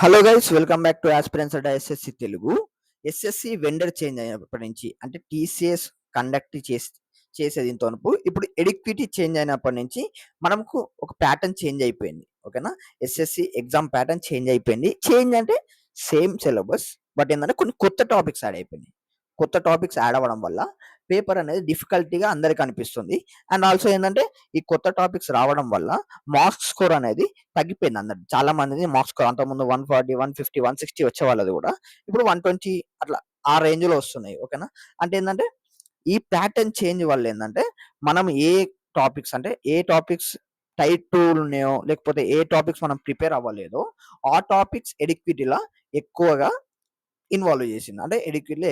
Hello guys, welcome back to aspirants Adda SSC Telugu. SSC vendor change అయినప్పటి నుంచి అంటే TCS conduct చేసేది ఇంతవరకు ఇప్పుడు ఎడిక్విటీ చేంజ్ అయినప్పటి నుంచి మనకు ఒక ప్యాటర్న్ చేంజ్ అయిపోయింది. ఓకేనా, ఎస్ఎస్సి ఎగ్జామ్ ప్యాటర్న్ చేంజ్ అయిపోయింది. చేంజ్ అంటే సేమ్ సిలబస్, బట్ ఏంటంటే కొన్ని కొత్త టాపిక్స్ యాడ్ అయిపోయినాయి. కొత్త టాపిక్స్ యాడ్ అవ్వడం వల్ల పేపర్ అనేది డిఫికల్టీగా అందరికి అనిపిస్తుంది. అండ్ ఆల్సో ఏంటంటే ఈ కొత్త టాపిక్స్ రావడం వల్ల మార్క్స్ స్కోర్ అనేది తగ్గిపోయింది. అందరు చాలా మంది మార్క్స్ స్కోర్ అంతకుముందు 140, 150, 160 వచ్చే వాళ్ళది కూడా ఇప్పుడు 120 అట్లా ఆ రేంజ్ లో వస్తున్నాయి. ఓకేనా, అంటే ఏంటంటే ఈ ప్యాటర్న్ చేంజ్ వల్ల ఏంటంటే మనం ఏ టాపిక్స్ టైట్ 2 ఉన్నాయో, లేకపోతే ఏ టాపిక్స్ మనం ప్రిపేర్ అవ్వలేదో ఆ టాపిక్స్ ఎడిక్విటీలా ఎక్కువగా ఇన్వాల్వ్ చేసింది. అంటే ఎడిక్విటీలో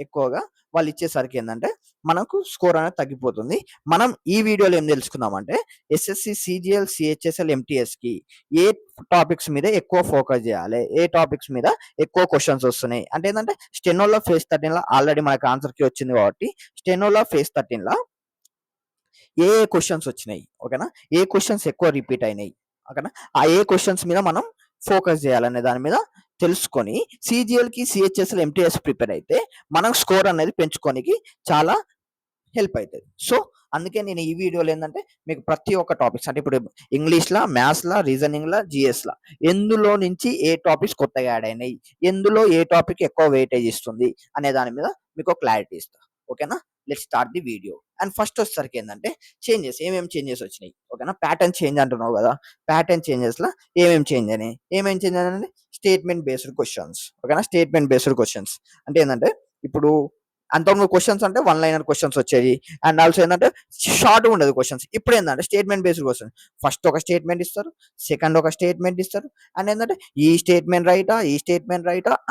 ఎక్కువగా వాళ్ళు ఇచ్చేసరికి ఏంటంటే మనకు స్కోర్ అనేది తగ్గిపోతుంది. మనం ఈ వీడియోలో ఏం తెలుసుకుందామంటే ఎస్ఎస్సి సిజిఎల్ సిహెచ్ఎస్ఎల్ ఎంటీఎస్కి ఏ టాపిక్స్ మీద ఎక్కువ ఫోకస్ చేయాలి, ఏ టాపిక్స్ మీద ఎక్కువ క్వశ్చన్స్ వస్తున్నాయి. అంటే ఏంటంటే స్టెనోలో ఫేజ్ 13 ఆల్రెడీ మనకు ఆన్సర్ కి వచ్చింది కాబట్టి స్టెనోలో ఫేజ్ 13 ఏ క్వశ్చన్స్ వచ్చినాయి, ఓకేనా, ఏ క్వశ్చన్స్ ఎక్కువ రిపీట్ అయినాయి, ఓకేనా, ఆ ఏ క్వశ్చన్స్ మీద మనం ఫోకస్ చేయాలనే దాని మీద తెలుసుకొని సిజిఎల్కి సిహెచ్ఎస్ఎల్ ఎంటీఎస్ ప్రిపేర్ అయితే మనం స్కోర్ అనేది పెంచుకోనికి చాలా హెల్ప్ అవుతుంది. సో అందుకే నేను ఈ వీడియోలో ఏంటంటే మీకు ప్రతి ఒక్క టాపిక్స్ అంటే ఇప్పుడు ఇంగ్లీష్లా, మ్యాథ్స్లా, రీజనింగ్లా, జిఎస్లా ఎందులో నుంచి ఏ టాపిక్స్ కొత్తగా యాడ్ అయినాయి, ఎందులో ఏ టాపిక్ ఎక్కువ వెయిటేజ్ ఇస్తుంది అనే దాని మీద మీకు క్లారిటీ ఇస్తా. ఓకేనా, let start the video. And first వచ్చేసరికి ఏంటంటే ఏమేమి చేంజెస్ వచ్చినాయి. ఓకేనా, ప్యాటర్న్ చేంజ్ అంటున్నావు కదా, ప్యాటర్న్ చేంజెస్లో ఏమేమి చేంజ్ అని స్టేట్మెంట్ బేస్డ్ క్వశ్చన్స్. ఓకేనా, స్టేట్మెంట్ బేస్డ్ క్వశ్చన్స్ అంటే ఏంటంటే ఇప్పుడు అంతకుముందు క్వశ్చన్స్ అంటే 1 లైనర్ క్వశ్చన్స్ వచ్చేది. అండ్ ఆల్సో ఏంటంటే షార్ట్ ఉండదు క్వశ్చన్స్. ఇప్పుడు ఏంటంటే స్టేట్మెంట్ బేస్డ్ క్వశ్చన్, ఫస్ట్ ఒక స్టేట్మెంట్ ఇస్తారు, సెకండ్ ఒక స్టేట్మెంట్ ఇస్తారు. అండ్ ఏంటంటే ఈ స్టేట్మెంట్ రైటా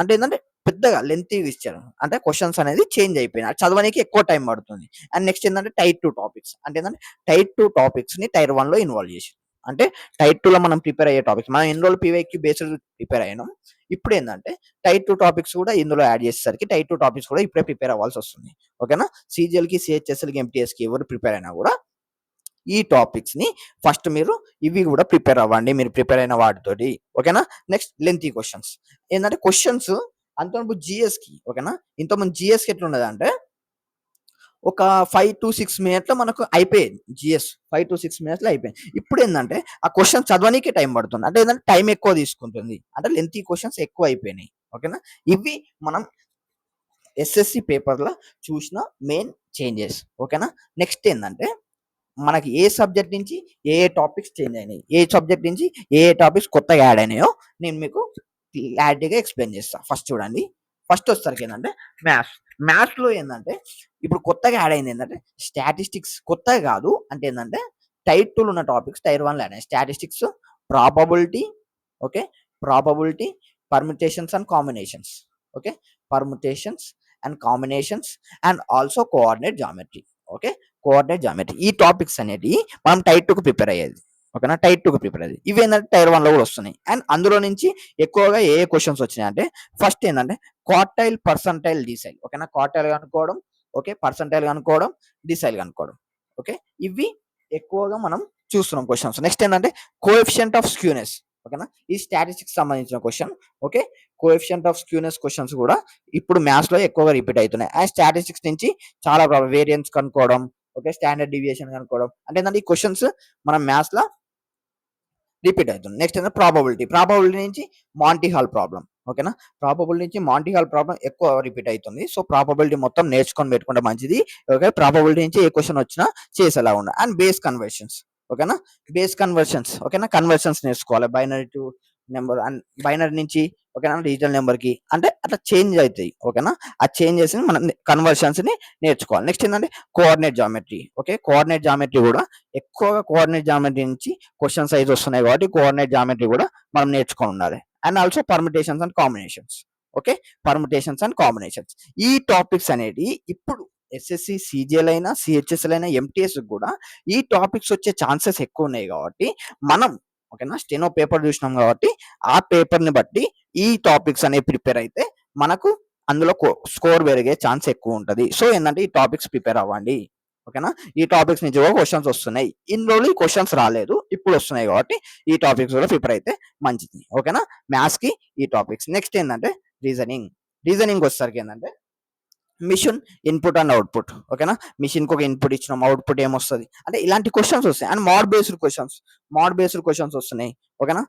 అంటే ఏంటంటే పెద్దగా లెంతీగా ఇచ్చారు. అంటే క్వశ్చన్స్ అనేది చేంజ్ అయిపోయినాయి, చదవడానికి ఎక్కువ టైం పడుతుంది. అండ్ నెక్స్ట్ ఏంటంటే టైర్ 2 టాపిక్స్ అంటే ఏంటంటే టైర్ 2 టాపిక్స్ ని టైర్ 1 లో ఇన్వాల్వ్ చేసి అంటే టైర్ 2 లో మనం ప్రిపేర్ అయ్యే టాపిక్స్ మనం ఎన్ని రోజులు పీవైక్యూ బేస్డ్ ప్రిపేర్ అయ్యాం. ఇప్పుడు ఏంటంటే టైర్ 2 టాపిక్స్ కూడా ఇందులో యాడ్ చేసేసరికి టైర్ 2 టాపిక్స్ కూడా ఇప్పుడే ప్రిపేర్ అవ్వాల్సి వస్తుంది. ఓకేనా, సిజిఎల్కి సిహెచ్ఎస్ఎల్కి ఎంటీఎస్కి ఎవరు ప్రిపేర్ అయినా కూడా ఈ టాపిక్స్ ని ఫస్ట్ మీరు ఇవి కూడా ప్రిపేర్ అవ్వండి, మీరు ప్రిపేర్ అయిన వాటితోటి. ఓకేనా, నెక్స్ట్ లెంతీ క్వశ్చన్స్ ఏంటంటే క్వశ్చన్స్ అంతకుముందు జిఎస్కి, ఓకేనా, ఇంతకుముందు జిఎస్కి ఎట్లున్నది అంటే ఒక 5 to 6 మినిట్స్ లో మనకు అయిపోయేది. జిఎస్ 5 to 6 మినిట్స్ లో అయిపోయింది. ఇప్పుడు ఏంటంటే ఆ క్వశ్చన్ చదవడానికి టైం పడుతుంది. అంటే ఏంటంటే టైం ఎక్కువ తీసుకుంటుంది, అంటే లెంతీ క్వశ్చన్స్ ఎక్కువ అయిపోయినాయి. ఓకేనా, ఇవి మనం ఎస్ఎస్సి పేపర్లో చూసిన మెయిన్ చేంజెస్. ఓకేనా, నెక్స్ట్ ఏంటంటే మనకి ఏ సబ్జెక్ట్ నుంచి ఏ టాపిక్స్ చేంజ్ అయినాయి, ఏ సబ్జెక్ట్ నుంచి ఏ టాపిక్స్ కొత్తగా యాడ్ అయినాయో నేను మీకు క్లారిటీగా ఎక్స్ప్లెయిన్ చేస్తాను. ఫస్ట్ చూడండి, ఫస్ట్ వచ్చేసరికి ఏంటంటే మ్యాథ్స్లో ఏంటంటే ఇప్పుడు కొత్తగా యాడ్ అయింది ఏంటంటే స్టాటిస్టిక్స్. కొత్తగా కాదు, అంటే ఏంటంటే టైర్ 2 ఉన్న టాపిక్స్ టైర్ 1 లో యాడ్ అయినాయి. Statistics, probability, okay, probability, permutations and combinations, okay, permutations and combinations, and also coordinate geometry. Okay, coordinate geometry ఈ టాపిక్స్ అనేవి మనం టైర్ 2కు ప్రిపేర్ అయ్యేది. ఓకేనా, టైర్ 2కు ప్రిపేర్ అయ్యేది. ఇవి ఏంటంటే టైర్ 1 లో కూడా వస్తున్నాయి. అండ్ అందులో నుంచి ఎక్కువగా ఏ క్వశ్చన్స్ వచ్చినాయి అంటే ఫస్ట్ ఏంటంటే క్వార్టైల్, పర్సంటైల్, డిసైల్. ఓకేనా, క్వార్టైల్ కనుక్కోవడం, ఓకే, పర్సంటైల్ కనుక్కోవడం, డిసైల్ కనుక్కోవడం. ఓకే, ఇవి ఎక్కువగా మనం చూస్తున్నాం క్వశ్చన్స్. నెక్స్ట్ ఏంటంటే కోఎఫిషియంట్ ఆఫ్ స్క్యూనెస్. ఓకేనా, ఈ స్టాటిస్టిక్స్ సంబంధించిన question. Okay, coefficient of skewness questions కూడా ఇప్పుడు మ్యాథ్స్ లో ఎక్కువగా రిపీట్ అవుతున్నాయి. అండ్ స్టాటిస్టిక్స్ నుంచి చాలా వేరియన్స్ కనుక్కోవడం, ఓకే, స్టాండర్డ్ డివియేషన్ కనుక్కోవడం. అంటే ఏంటంటే ఈ క్వశ్చన్స్ మనం మ్యాథ్స్ లో రిపీట్ అవుతుంది. నెక్స్ట్ ఏంటంటే ప్రాబబిలిటీ నుంచి మాంటీ హాల్ ప్రాబ్లం. ఓకేనా, ప్రాబబిలిటీ నుంచి మాంటీ హాల్ ప్రాబ్లం ఎక్కువ రిపీట్ అవుతుంది. సో ప్రాబబిలిటీ మొత్తం నేర్చుకొని పెట్టుకుంటే మంచిది. ఓకే, ప్రాబబిలిటీ నుంచి ఏ క్వశ్చన్ వచ్చినా చేసేలా ఉండాలి. And base conversions. ఓకేనా, బేస్ కన్వర్షన్స్, ఓకేనా, కన్వర్షన్స్ నేర్చుకోవాలి. Binary to number and binary నుంచి, ఓకేనా, డిజిటల్ నెంబర్ కి అంటే అట్లా చేంజ్ అవుతాయి. ఓకేనా, ఆ చేంజెస్ ని మనం కన్వర్షన్స్ ని నేర్చుకోవాలి. నెక్స్ట్ ఏంటంటే coordinate geometry. Okay, coordinate geometry కూడా ఎక్కువగా కోఆర్డినేట్ జామెట్రీ నుంచి క్వశ్చన్ సైజ్ వస్తున్నాయి కాబట్టి కోఆర్డినేట్ జామెట్రీ కూడా మనం నేర్చుకొని ఉండాలి. And also permutations and combinations. Okay, permutations and combinations ఈ టాపిక్స్ అనేవి ఇప్పుడు ఎస్ఎస్సి సిజిఎల్ అయినా సిహెచ్ఎస్ఎల్ అయినా ఎంటీఎస్ కూడా ఈ టాపిక్స్ వచ్చే ఛాన్సెస్ ఎక్కువ ఉన్నాయి కాబట్టి మనం, ఓకేనా, స్టెనో పేపర్ చూసినాం కాబట్టి ఆ పేపర్ ని బట్టి ఈ టాపిక్స్ అనేవి ప్రిపేర్ అయితే మనకు అందులో స్కోర్ పెరిగే ఛాన్స్ ఎక్కువ ఉంటుంది. సో ఏంటంటే ఈ టాపిక్స్ ప్రిపేర్ అవ్వండి. ఓకేనా. ఈ టాపిక్స్ నుంచి కూడా క్వశ్చన్స్ వస్తున్నాయి. ఇన్ని రోజులు ఈ క్వశ్చన్స్ రాలేదు, ఇప్పుడు వస్తున్నాయి కాబట్టి ఈ టాపిక్స్ కూడా ప్రిపేర్ అయితే మంచిది. ఓకేనా. మ్యాథ్స్ కి ఈ టాపిక్స్. నెక్స్ట్ ఏంటంటే రీజనింగ్ వచ్చేసరికి ఏంటంటే మిషన్ ఇన్పుట్ అండ్ అవుట్పుట్. ఓకేనా. మిషన్ కి ఒక ఇన్పుట్ ఇచ్చినాం, అవుట్పుట్ ఏమొస్తుంది అంటే ఇలాంటి క్వశ్చన్స్ వస్తాయి. అండ్ మోడ్ బేస్డ్ క్వశ్చన్స్ వస్తున్నాయి. ఓకేనా.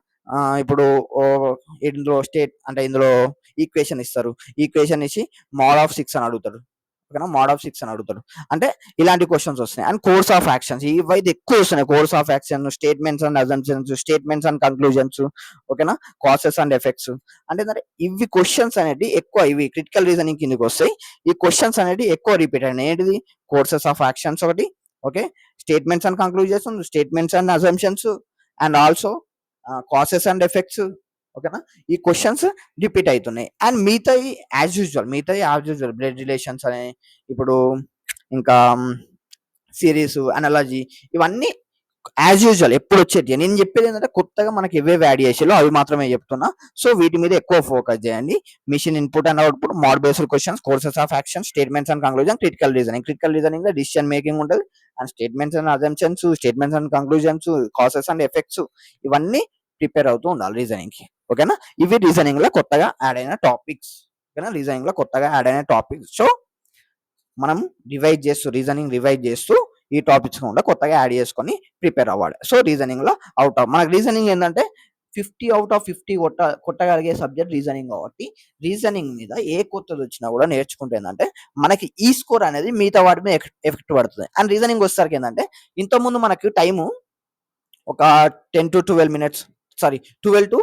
ఇప్పుడు ఇందులో ఇందులో ఈక్వేషన్ ఇస్తారు, ఈక్వేషన్ ఇచ్చి మోడ్ ఆఫ్ 6 అని అడుగుతాడు. ఓకేనా. మోడ్ ఆఫ్ 6 అని అడుగుతాడు. అంటే ఇలాంటి క్వశ్చన్స్ వస్తున్నాయి. అండ్ కోర్స్ ఆఫ్ యాక్షన్స్ ఇవైతే ఎక్కువ వస్తున్నాయి. Course of action, statements and assumptions, statements and conclusions. ఓకేనా. Causes and effects. అంటే ఇవి క్వశ్చన్స్ అనేవి ఎక్కువ, ఇవి క్రిటికల్ రీజనింగ్ కిందకి వస్తాయి. ఈ క్వశ్చన్స్ అనేది ఎక్కువ రిపీట్ అయినాయి. ఏంటిది? కోర్సెస్ ఆఫ్ యాక్షన్స్ ఒకటి, okay, statements and conclusions, statements and assumptions, and also causes and effects. ఓకేనా. ఈ క్వశ్చన్స్ రిపీట్ అవుతున్నాయి. అండ్ మిగతాయి యాజ్ యూజువల్ బ్లడ్ రిలేషన్స్ అని, ఇప్పుడు ఇంకా సిరీస్, అనాలజీ, ఇవన్నీ యాజ్ యూజువల్ ఎప్పుడు వచ్చేటి. నేను చెప్పేది ఏంటంటే కొత్తగా మనకి ఏవేవి యాడ్ చేసేలో అవి మాత్రమే చెప్తున్నా. సో వీటి మీద ఎక్కువ ఫోకస్ చేయండి. Machine input and output, mode based questions, courses of action, statements and conclusion, critical reasoning లో డిసిషన్ మేకింగ్ ఉంటుంది. And statements and assumptions, statements and conclusions, causes and effects, ఇవన్నీ ప్రిపేర్ అవుతూ ఉండాలి రీజనింగ్ కి. ఓకేనా. ఇవి రీజనింగ్ లో కొత్తగా యాడ్ అయిన టాపిక్స్. ఓకేనా. రీజనింగ్ లో కొత్తగా యాడ్ అయిన టాపిక్స్. సో మనం రీజనింగ్ రివైజ్ చేస్తూ ఈ టాపిక్స్ కూడా కొత్తగా యాడ్ చేసుకొని ప్రిపేర్ అవ్వాలి. సో రీజనింగ్ లో మనకు రీజనింగ్ ఏంటంటే 50 అవుట్ ఆఫ్ 50 కొట్టగలిగే సబ్జెక్ట్ రీజనింగ్ కాబట్టి రీజనింగ్ మీద ఏ కొత్తది వచ్చినా కూడా నేర్చుకుంటే ఏంటంటే మనకి ఈ స్కోర్ అనేది మిగతా వాటి మీద ఎఫెక్ట్ పడుతుంది. అండ్ రీజనింగ్ వచ్చేసరికి ఏంటంటే ఇంతకుముందు మనకి టైము ఒక 10 to 12 మినిట్స్, 12 to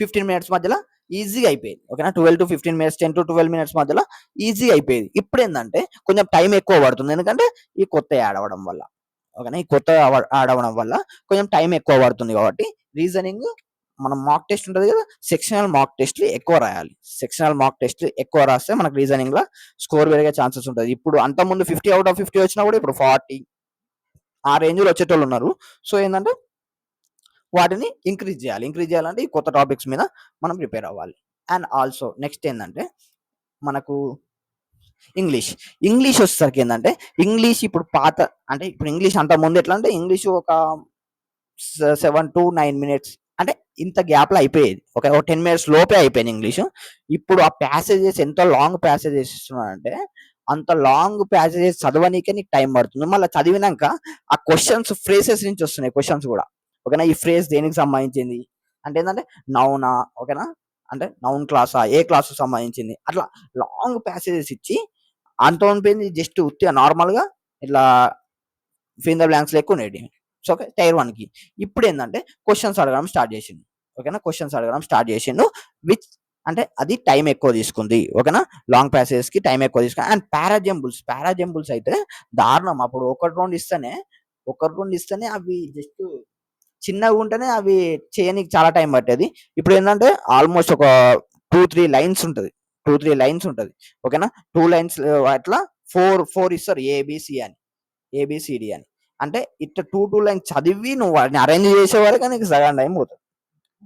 15 మినిట్స్ మధ్యలో ఈజీగా అయిపోయేది. ఓకేనా. 12 to 15 మినిట్స్, 10 to 12 మినిట్స్ మధ్యలో ఈజీగా అయిపోయేది. ఇప్పుడు ఏంటంటే కొంచెం టైం ఎక్కువ పడుతుంది. ఎందుకంటే ఈ కొత్త యాడ్ అవ్వడం వల్ల. ఓకేనా. ఈ కొత్త యాడ్ అవ్వడం వల్ల కొంచెం టైం ఎక్కువ పడుతుంది. కాబట్టి రీజనింగ్ మనం మాక్ టెస్ట్ ఉంటుంది కదా, సెక్షనల్ మాక్ టెస్ట్లు ఎక్కువ రాయాలి. సెక్షనల్ మాక్ టెస్ట్ ఎక్కువ రాస్తే మనకు రీజనింగ్ లో స్కోర్ పెరిగే ఛాన్సెస్ ఉంటుంది. ఇప్పుడు అంతకుముందు 50 అవుట్ ఆఫ్ 50 వచ్చినా కూడా ఇప్పుడు 40 ఆ రేంజ్ లో వచ్చేటోళ్ళు ఉన్నారు. సో ఏంటంటే వాటిని ఇంక్రీజ్ చేయాలంటే ఈ కొత్త టాపిక్స్ మీద మనం ప్రిపేర్ అవ్వాలి. అండ్ ఆల్సో నెక్స్ట్ ఏంటంటే మనకు ఇంగ్లీష్ వచ్చేసరికి ఏంటంటే ఇంగ్లీష్ ఇప్పుడు ఇప్పుడు ఇంగ్లీష్ అంత ముందు ఎట్లా అంటే ఇంగ్లీష్ ఒక 7 to 9 మినిట్స్ అంటే ఇంత గ్యాప్ లో అయిపోయేది. ఒక 10 మినిట్స్ లోపే అయిపోయింది ఇంగ్లీష్. ఇప్పుడు ఆ ప్యాసేజెస్ ఎంత లాంగ్ ప్యాసేజెస్ ఇస్తున్నారంటే అంత లాంగ్ ప్యాసేజెస్ చదవనీకే నీకు టైం పడుతుంది. మళ్ళీ చదివినాక ఆ క్వశ్చన్స్ ఫ్రేసెస్ నుంచి వస్తున్నాయి క్వశ్చన్స్ కూడా. ఓకేనా. ఈ ఫ్రేజ్ దేనికి సంబంధించింది అంటే ఏంటంటే నౌనా, ఓకేనా, అంటే నౌన్ క్లాసా, ఏ క్లాస్ సంబంధించింది, అట్లా లాంగ్ ప్యాసేజెస్ ఇచ్చి అంత ఉండిపోయింది. జస్ట్ ఉత్తిగా నార్మల్ గా ఇట్లా ఫిల్ ద బ్లాంక్స్ లెక్క ఉండేది. సో ఓకే, టైర్ 1 కి ఇప్పుడు ఏంటంటే క్వశ్చన్స్ అడగడం స్టార్ట్ చేసిండు. ఓకేనా. క్వశ్చన్స్ అడగడం స్టార్ట్ చేసిండు విచ్ అంటే అది టైం ఎక్కువ తీసుకుంది. ఓకేనా. లాంగ్ ప్యాసేజెస్ కి టైం ఎక్కువ తీసుకుంది. అండ్ పారాజంబుల్స్ అయితే దారుణం. అప్పుడు ఒకటి రెండు ఇస్తేనే అవి జస్ట్ చిన్నగా ఉంటేనే అవి చేయనికి చాలా టైం పట్టేది. ఇప్పుడు ఏంటంటే ఆల్మోస్ట్ ఒక 2-3 లైన్స్ ఉంటుంది. 2-3 లైన్స్ ఉంటుంది. ఓకేనా. 2 లైన్స్ అట్లా 4 ఇస్తారు ఏబిసిడి అని. అంటే ఇట్లా 2 లైన్స్ చదివి నువ్వు వాటిని అరేంజ్ చేసే వరకు నీకు సగం టైం పోతుంది.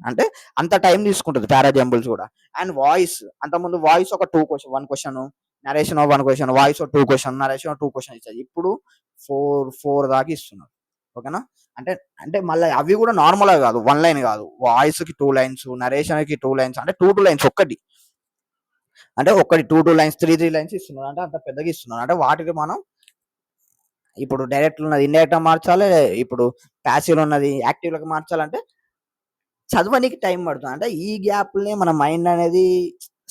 అంటే అంత టైం తీసుకుంటుంది పారాజంబుల్స్ కూడా. అండ్ వాయిస్ అంతకుముందు వాయిస్ ఒక 1 question, narration 1 question, voice 2 question, narration 2 question ఇచ్చేది. ఇప్పుడు 4 దాకా ఇస్తున్నారు. ఓకేనా. అంటే అంటే మళ్ళీ అవి కూడా నార్మల్ గా కాదు, 1 లైన్ కాదు, వాయిస్ కి 2 లైన్స్, నరేషన్ కి 2 లైన్స్, అంటే 2 లైన్స్ ఒకటి 2 లైన్స్, 3 లైన్స్ ఇస్తున్నారు. అంటే అంత పెద్దగా ఇస్తున్నారు. అంటే వాటికి మనం ఇప్పుడు డైరెక్ట్ ఉన్నది ఇండైరెక్ట్ మార్చాలి, ఇప్పుడు ప్యాసివ్ ఉన్నది యాక్టివ్ లోకి మార్చాలంటే చదవనికి టైం పడుతుంది. అంటే ఈ గ్యాప్లనే మన మైండ్ అనేది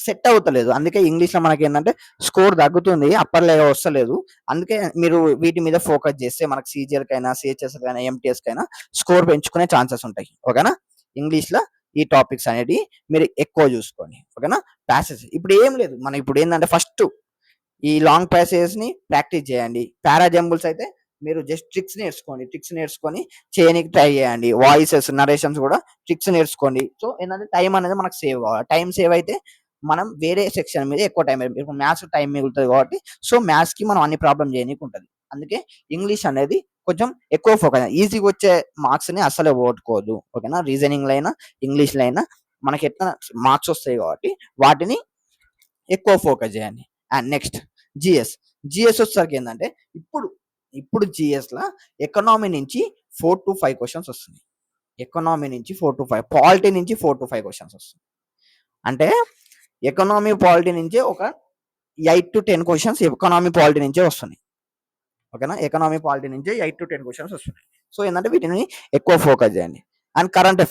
సెట్ అవుతలేదు. అందుకే ఇంగ్లీష్ లో మనకి ఏంటంటే స్కోర్ తగ్గుతుంది, అప్పర్ లెవెల్ వస్తలేదు. అందుకే మీరు వీటి మీద ఫోకస్ చేస్తే మనకి సిజిఎల్ కైనా, సిహెచ్ఎస్ కైనా, ఎంటీఎస్ కైనా స్కోర్ పెంచుకునే ఛాన్సెస్ ఉంటాయి. ఓకేనా. ఇంగ్లీష్ లో ఈ టాపిక్స్ అనేది మీరు ఎక్కువ చూసుకోండి. ఓకేనా. ప్యాసేజ్ ఇప్పుడు ఏం లేదు, మనం ఇప్పుడు ఏంటంటే ఫస్ట్ ఈ లాంగ్ ప్యాసేజెస్ ని ప్రాక్టీస్ చేయండి. పారాజంబుల్స్ అయితే మీరు జస్ట్ ట్రిక్స్ నేర్చుకొని చేయడానికి ట్రై చేయండి. వాయిసెస్, నరేషన్స్ కూడా ట్రిక్స్ నేర్చుకోండి. సో ఏంటంటే టైం అనేది మనకు సేవ్ కావాలి. టైం సేవ్ అయితే మనం వేరే సెక్షన్ మీద ఎక్కువ టైం, ఇప్పుడు మ్యాథ్స్ టైం మిగులుతుంది కాబట్టి సో మ్యాథ్స్ కి మనం అన్ని ప్రాబ్లం చేయనీకి ఉంటుంది. అందుకే ఇంగ్లీష్ అనేది కొంచెం ఎక్కువ ఫోకస్. ఈజీగా వచ్చే మార్క్స్ ని అస్సలే పోగొట్టుకోవద్దు. ఓకేనా. రీజనింగ్ లో అయినా ఇంగ్లీష్ లో అయినా మనకి ఎట్లా మార్క్స్ వస్తాయి కాబట్టి వాటిని ఎక్కువ ఫోకస్ చేయండి. అండ్ నెక్స్ట్ జిఎస్ వచ్చేసరికి ఏంటంటే ఇప్పుడు ఇప్పుడు జిఎస్‌ల ఎకనామీ నుంచి 4-5 క్వెషన్స్ వస్తున్నాయి. ఎకనామీ నుంచి 4-5, పాలిటీ నుంచి 4-5 క్వెషన్స్ వస్తున్నాయి. అంటే ఎకనామీ, పాలిటీ నుంచి ఒక 8-10 క్వెషన్స్ ఎకనామీ, పాలిటీ నుంచే వస్తున్నాయి. ఓకేనా? ఎకనామీ, పాలిటీ నుంచి 8-10 క్వెషన్స్ వస్తున్నాయి. సో ఏందంటే వీటిని ఎక్కువ ఫోకస్ చేయండి. అండ్ కరెంట్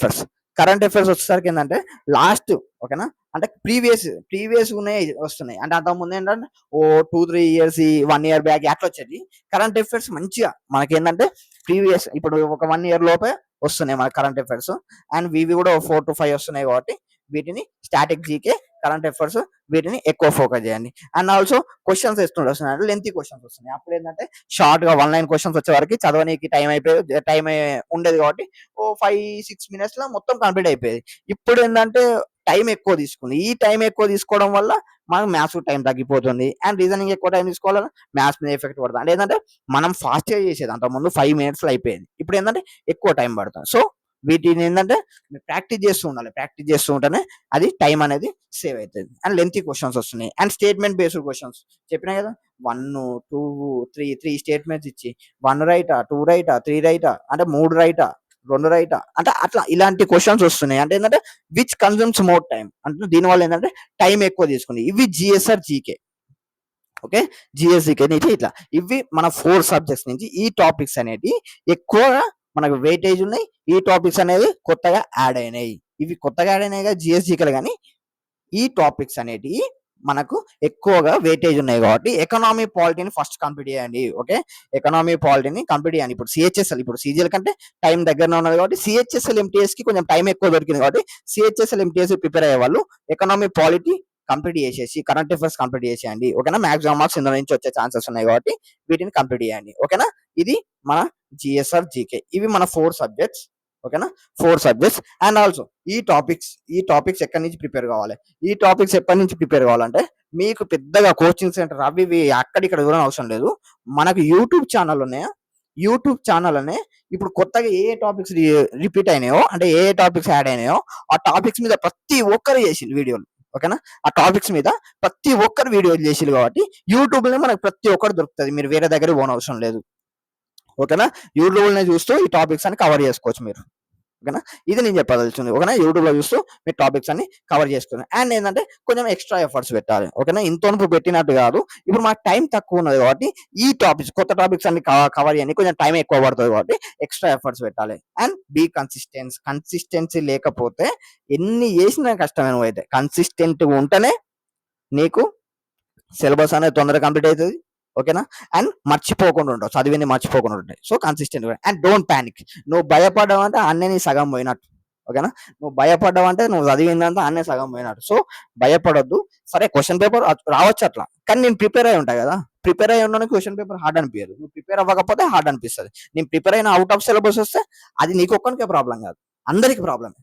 అఫైర్స్ వచ్చేసరికి ఏందంటే లాస్ట్, ఓకేనా, అంటే ప్రీవియస్ ఉన్నాయి వస్తున్నాయి. అంటే అంతకుముందు ఏంటంటే 2-3 ఇయర్స్, 1 ఇయర్ బ్యాక్ అట్లా వచ్చేది. కరెంట్ అఫైర్స్ మంచిగా మనకేంటంటే ప్రీవియస్ ఇప్పుడు ఒక 1 ఇయర్ లోపే వస్తున్నాయి మన కరెంట్ అఫైర్స్. అండ్ ఇవి కూడా 4-5 వస్తున్నాయి కాబట్టి వీటిని స్టాటిక్ జీకే, కరెంట్ అఫైర్స్ వీటిని ఎక్కువ ఫోకస్ చేయండి. అండ్ ఆల్సో క్వశ్చన్స్ వస్తున్నాయి, లెంతీ క్వశ్చన్స్ వస్తున్నాయి. అప్పుడు ఏంటంటే షార్ట్ గా 1 లైన్ క్వశ్చన్స్ వచ్చే వరకు చదవనీకి టైం ఉండేది కాబట్టి 5-6 మినిట్స్ లో మొత్తం కంప్లీట్ అయిపోయేది. ఇప్పుడు ఏంటంటే టైం ఎక్కువ తీసుకుంది. ఈ టైం ఎక్కువ తీసుకోవడం వల్ల మనకు మ్యాథ్స్ టైం తగ్గిపోతుంది. అండ్ రీజనింగ్ ఎక్కువ టైం తీసుకోవాలని మ్యాథ్స్ మీద ఎఫెక్ట్ పడుతుంది. అంటే ఏంటంటే మనం ఫాస్ట్ గా చేసేది అంతకుముందు 5 మినిట్స్ లో అయిపోయేది. ఇప్పుడు ఏంటంటే ఎక్కువ టైం పడుతుంది. సో వీటిని ఏంటంటే ప్రాక్టీస్ చేస్తూ ఉండాలి. ప్రాక్టీస్ చేస్తూ ఉంటేనే అది టైం అనేది సేవ్ అవుతుంది. అండ్ లెంతీ క్వశ్చన్స్ వస్తున్నాయి. అండ్ స్టేట్మెంట్ బేస్డ్ క్వశ్చన్స్ చెప్పినా కదా, 1, 2, 3 స్టేట్మెంట్స్ ఇచ్చి 1 రైటా, 2 రైటా, 3 రైటా, అంటే 3 రైటా, 2 రైటా, అంటే అట్లా ఇలాంటి క్వశ్చన్స్ వస్తున్నాయి. అంటే ఏంటంటే విచ్ కన్సూమ్స్ మోర్ టైం, అంటే దీనివల్ల ఏంటంటే టైం ఎక్కువ తీసుకుంది. ఇవి జిఎస్ఆర్ జీకే. ఓకే, జిఎస్జికే నుంచి ఇట్లా ఇవి మన 4 సబ్జెక్ట్స్ నుంచి ఈ టాపిక్స్ అనేవి ఎక్కువగా మనకు వెయిటేజ్ ఉన్నాయి. ఈ టాపిక్స్ అనేవి కొత్తగా యాడ్ అయినాయి. ఇవి కొత్తగా యాడ్ అయినాయి జిఎస్జికేలు, కానీ ఈ టాపిక్స్ అనేటివి మనకు ఎక్కువగా వెయిటేజ్ ఉన్నాయి కాబట్టి ఎకనామీ, పాలిటీని ఫస్ట్ కంప్లీట్ చేయండి. ఓకే, ఎకనామీ, పాలిటీని కంప్లీట్ చేయండి. ఇప్పుడు సిహెచ్ఎస్ఎల్, ఇప్పుడు సీజీఎల్ కంటే టైం దగ్గరనే ఉన్నది కాబట్టి సిహెచ్ఎస్ఎల్ ఎంటీఎస్ కి కొంచెం టైం ఎక్కువ దొరికింది కాబట్టి సిహెచ్ఎస్ఎల్ ఎంటీఎస్ ప్రిపేర్ అయ్యే వాళ్ళు ఎకనామీ, పాలిటీ కంప్లీట్ చేసేసి కరెంట్ అఫైర్స్ కంప్లీట్ చేసేయండి. ఓకేనా? మాక్సిమం మార్క్స్ ఇందులో నుంచి వచ్చే ఛాన్సెస్ ఉన్నాయి కాబట్టి వీటిని కంప్లీట్ చేయండి. ఓకేనా? ఇది మన జిఎస్ఆర్ జీకే. ఇవి మన 4 సబ్జెక్ట్స్. ఓకేనా? 4 సబ్జెక్ట్స్. అండ్ ఆల్సో ఈ టాపిక్స్ ఎక్కడి నుంచి ప్రిపేర్ కావాలి, ఈ టాపిక్స్ ఎప్పటి నుంచి ప్రిపేర్ కావాలంటే మీకు పెద్దగా కోచింగ్ సెంటర్ అవి ఇవి అక్కడిక్కడ దూరం అవసరం లేదు. మనకు యూట్యూబ్ ఛానల్ ఉన్నాయా, యూట్యూబ్ ఛానల్ అనే ఇప్పుడు కొత్తగా ఏ టాపిక్స్ రిపీట్ అయినాయో, అంటే ఏ టాపిక్స్ యాడ్ అయినాయో ఆ టాపిక్స్ మీద ప్రతి ఒక్కరు చేసింది వీడియోలు. ఓకేనా? ఆ టాపిక్స్ మీద ప్రతి ఒక్కరు వీడియోలు చేసిరు కాబట్టి యూట్యూబ్ లో మనకు ప్రతి ఒక్కరు దొరుకుతుంది. మీరు వేరే దగ్గర పోన అవసరం లేదు. ఓకేనా? యూట్యూబ్ చూస్తూ ఈ టాపిక్స్ అని కవర్ చేసుకోవచ్చు మీరు. ఓకేనా? ఇది నేను చెప్పదలుచుంది. ఓకేనా? యూట్యూబ్ లో చూస్తూ మీ టాపిక్స్ అన్ని కవర్ చేసుకుని, అండ్ ఏంటంటే కొంచెం ఎక్స్ట్రా ఎఫర్ట్స్ పెట్టాలి. ఓకేనా? ఇంతవరకు పెట్టినట్టు కాదు. ఇప్పుడు మాకు టైం తక్కువ ఉన్నది కాబట్టి ఈ టాపిక్స్, కొత్త టాపిక్స్ అన్ని కవర్ చేయని కొంచెం టైం ఎక్కువ పడుతుంది కాబట్టి ఎక్స్ట్రా ఎఫర్ట్స్ పెట్టాలి. అండ్ బీ కన్సిస్టెన్సీ లేకపోతే ఎన్ని చేసినా కష్టమే. నువ్వైతే కన్సిస్టెంట్ ఉంటేనే నీకు సిలబస్ అనేది తొందరగా కంప్లీట్ అవుతుంది. ఓకేనా? అండ్ మర్చిపోకుండా ఉంటావు, చదివింది మర్చిపోకుండా ఉంటాయి. So consistent. And don't panic. నువ్వు భయపడ్డావు అంటే అన్నీ నీ సగం పోయినట్టు. ఓకేనా? నువ్వు భయపడ్డావు అంటే నువ్వు చదివిందంతా అన్నీ సగం పోయినట్టు. సో భయపడొద్దు. సరే, క్వశ్చన్ పేపర్ రావచ్చు అట్లా, కానీ నేను ప్రిపేర్ అయి ఉంటాయి కదా. ప్రిపేర్ అయి ఉండడానికి క్వశ్చన్ పేపర్ హార్డ్ అనిపించదు. నువ్వు ప్రిపేర్ అవ్వకపోతే హార్డ్ అనిపిస్తుంది. నేను ప్రిపేర్ అయిన అవుట్ ఆఫ్ సిలబస్ వస్తే అది నీకు ఒక్కనికే ప్రాబ్లం కాదు, అందరికి ప్రాబ్లమే.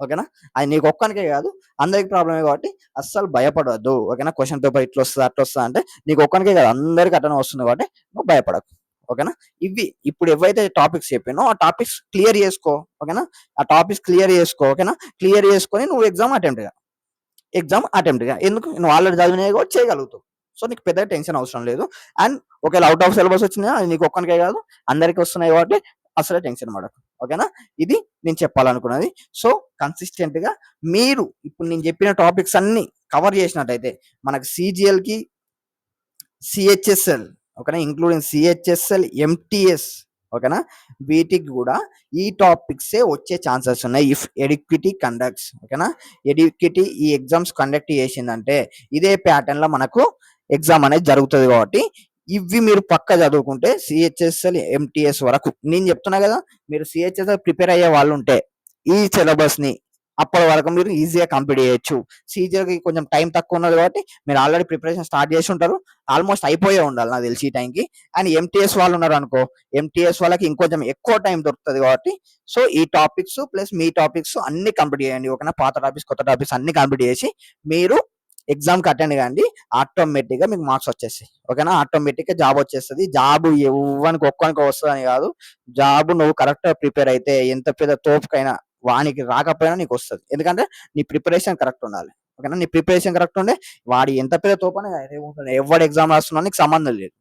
ఓకేనా? అది నీకు ఒక్కనికే కాదు, అందరికి ప్రాబ్లమే కాబట్టి అస్సలు భయపడవద్దు. ఓకేనా? క్వశ్చన్ పేపర్ ఇట్లా వస్తుంది అట్లా వస్తుంది అంటే నీకు ఒక్కనికే కాదు, అందరికి అటనే వస్తుంది కాబట్టి నువ్వు భయపడకు. ఓకేనా? ఇవి ఇప్పుడు ఏవైతే టాపిక్స్ చెప్పానో ఆ టాపిక్స్ క్లియర్ చేసుకో. ఓకేనా? ఆ టాపిక్స్ క్లియర్ చేసుకో. ఓకేనా? క్లియర్ చేసుకొని నువ్వు ఎగ్జామ్ అటెంప్ట్ గా ఎందుకు, నువ్వు ఆల్రెడీ చదివినవి కూడా చేయగలుగుతావు. సో నీకు పెద్ద టెన్షన్ అవసరం లేదు. అండ్ ఒకవేళ అవుట్ ఆఫ్ సిలబస్ వచ్చినా అది నీకు ఒక్కనికే కాదు, అందరికి వస్తున్నాయి కాబట్టి అసలే టెన్షన్ పడకు. ఓకేనా? ఇది నేను చెప్పాలనుకున్నది. సో కన్సిస్టెంట్ గా మీరు ఇప్పుడు నేను చెప్పిన టాపిక్స్ అన్ని కవర్ చేసినట్టయితే మనకు సిజిఎల్ కి, సిహెచ్ఎస్ఎల్, ఓకేనా, ఇంక్లూడింగ్ సిహెచ్ఎస్ఎల్, ఎంటీఎస్, ఓకేనా, వీటికి కూడా ఈ టాపిక్సే వచ్చే ఛాన్సెస్ ఉన్నాయి ఇఫ్ ఎడ్యుకేటీ కండక్ట్స్. ఓకేనా? ఎడ్యుకేటీ ఈ ఎగ్జామ్స్ కండక్ట్ చేసిందంటే ఇదే ప్యాటర్న్ లో మనకు ఎగ్జామ్ అనేది జరుగుతుంది కాబట్టి ఇవి మీరు పక్క చదువుకుంటే సిహెచ్ఎస్ఎల్, ఎంటీఎస్ వరకు నేను చెప్తున్నా కదా, మీరు సిహెచ్ఎస్ఎల్ ప్రిపేర్ అయ్యే వాళ్ళు ఉంటే ఈ సిలబస్ ని అప్పటి వరకు మీరు ఈజీగా కంప్లీట్ చేయొచ్చు. సీజర్కి కొంచెం టైం తక్కువ ఉన్నది కాబట్టి మీరు ఆల్రెడీ ప్రిపరేషన్ స్టార్ట్ చేసి ఉంటారు, ఆల్మోస్ట్ అయిపోయే ఉండాలి నాకు తెలిసి ఈ టైంకి. అండ్ ఎంటీఎస్ వాళ్ళు ఉన్నారు అనుకో, ఎంటీఎస్ వాళ్ళకి ఇంకొంచెం ఎక్కువ టైం దొరుకుతుంది కాబట్టి సో ఈ టాపిక్స్ ప్లస్ మీ టాపిక్స్ అన్ని కంప్లీట్ చేయండి. ఓకేనా? పాత టాపిక్స్ కొత్త టాపిక్స్ అన్ని కంప్లీట్ చేసి మీరు ఎగ్జామ్కి అటెండ్ కాండి, ఆటోమేటిక్గా మీకు మార్క్స్ వచ్చేస్తాయి. ఓకేనా? ఆటోమేటిక్గా జాబ్ వచ్చేస్తుంది. జాబ్ ఎవ్వనికి ఒక్కనికి వస్తుందని కాదు, జాబ్ నువ్వు కరెక్ట్గా ప్రిపేర్ అయితే ఎంత పెద్ద తోపుకైనా వానికి రాకపోయినా నీకు వస్తుంది. ఎందుకంటే నీ ప్రిపరేషన్ కరెక్ట్ ఉండాలి. ఓకేనా? నీ ప్రిపరేషన్ కరెక్ట్ ఉండే వాడి ఎంత పెద్ద తోపనే ఎవడు ఎగ్జామ్ రాస్తున్నా నీకు సంబంధం లేదు.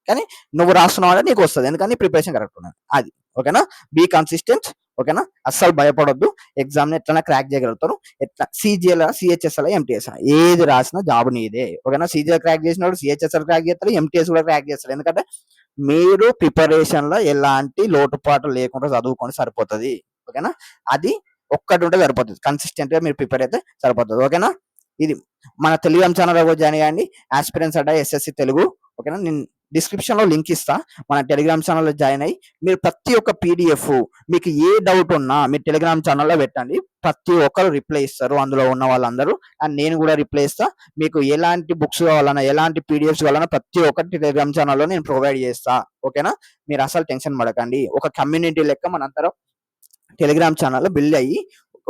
కానీ నువ్వు రాస్తున్నావు అంటే నీకు వస్తుంది, ఎందుకని ప్రిపరేషన్ కరెక్ట్ ఉన్నది. అది ఓకేనా. Be consistent. ఓకేనా, అస్సలు భయపడొద్దు. ఎగ్జామ్ని ఎట్లైనా క్రాక్ చేయగలుగుతారు. ఎట్లా సిజిఎల్ సిహెచ్ఎస్ఎల్ ఎంటీఎస్ ఏది రాసినా జాబ్ నీదే. ఓకేనా, సిజిఎల్ క్రాక్ చేసినాడు సిహెచ్ఎస్ఎల్ క్రాక్ చేస్తారు, ఎంటీఎస్ కూడా క్రాక్ చేస్తారు. ఎందుకంటే మీరు ప్రిపరేషన్ లో ఎలాంటి లోటుపాటు లేకుండా చదువుకొని సరిపోతుంది. ఓకేనా, అది ఒక్కటి ఉంటే సరిపోతుంది. కన్సిస్టెంట్ గా మీరు ప్రిపేర్ అయితే సరిపోతుంది. ఓకేనా, ఇది మన టెలిగ్రామ్ ఛానల్ జాయిన్ అయ్యండి, ఆస్పిరెంట్స్ అడ్డా ఎస్ఎస్సి తెలుగు. ఓకేనా, నేను డిస్క్రిప్షన్ లో లింక్ ఇస్తా, మన టెలిగ్రామ్ ఛానల్లో జాయిన్ అయ్యి మీరు ప్రతి ఒక్క పీడిఎఫ్ మీకు ఏ డౌట్ ఉన్నా మీరు టెలిగ్రామ్ ఛానల్లో పెట్టండి, ప్రతి ఒక్కరు రిప్లై ఇస్తారు అందులో ఉన్న వాళ్ళందరూ. అండ్ నేను కూడా రిప్లై ఇస్తా. మీకు ఎలాంటి బుక్స్ కావాలన్నా ఎలాంటి పీడిఎఫ్స్ కావాలన్నా ప్రతి ఒక్కటి టెలిగ్రామ్ ఛానల్లో నేను ప్రొవైడ్ చేస్తా. ఓకేనా, మీరు అసలు టెన్షన్ పడకండి. ఒక కమ్యూనిటీ లెక్క మనందరం టెలిగ్రామ్ ఛానల్లో బిల్డ్ అయ్యి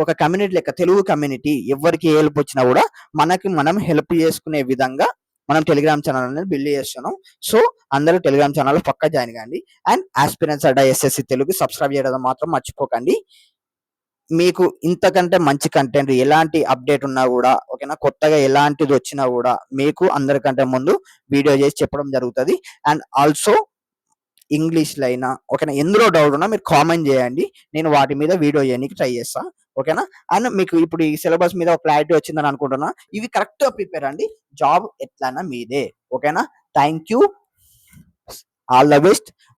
ఒక కమ్యూనిటీ లెక్క, తెలుగు కమ్యూనిటీ, ఎవరికి హెల్ప్ వచ్చినా కూడా మనకి మనం హెల్ప్ చేసుకునే విధంగా మనం టెలిగ్రామ్ ఛానల్ అనేది బిల్డ్ చేస్తున్నాం. సో అందరూ టెలిగ్రామ్ ఛానల్ పక్కా జాయిన్ కండి. And aspirants Adda SSC Telugu subscribe చేయడం మాత్రం మర్చిపోకండి. మీకు ఇంతకంటే మంచి కంటెంట్ ఎలాంటి అప్డేట్ ఉన్నా కూడా, ఓకేనా, కొత్తగా ఎలాంటిది వచ్చినా కూడా మీకు అందరికంటే ముందు వీడియో చేసి చెప్పడం జరుగుతుంది. అండ్ ఆల్సో ఇంగ్లీష్లో అయినా, ఓకేనా, ఎందులో డౌట్ ఉన్నా మీరు కామెంట్ చేయండి, నేను వాటి మీద వీడియో చేయడానికి ట్రై చేస్తా. ఓకేనా, అండ్ మీకు ఇప్పుడు ఈ సిలబస్ మీద ఒక క్లారిటీ వచ్చిందని అనుకుంటున్నా. ఇవి కరెక్ట్గా ప్రిపేర్ అండి, జాబ్ ఎట్లన్నా మీదే. ఓకేనా, thank you, all the best.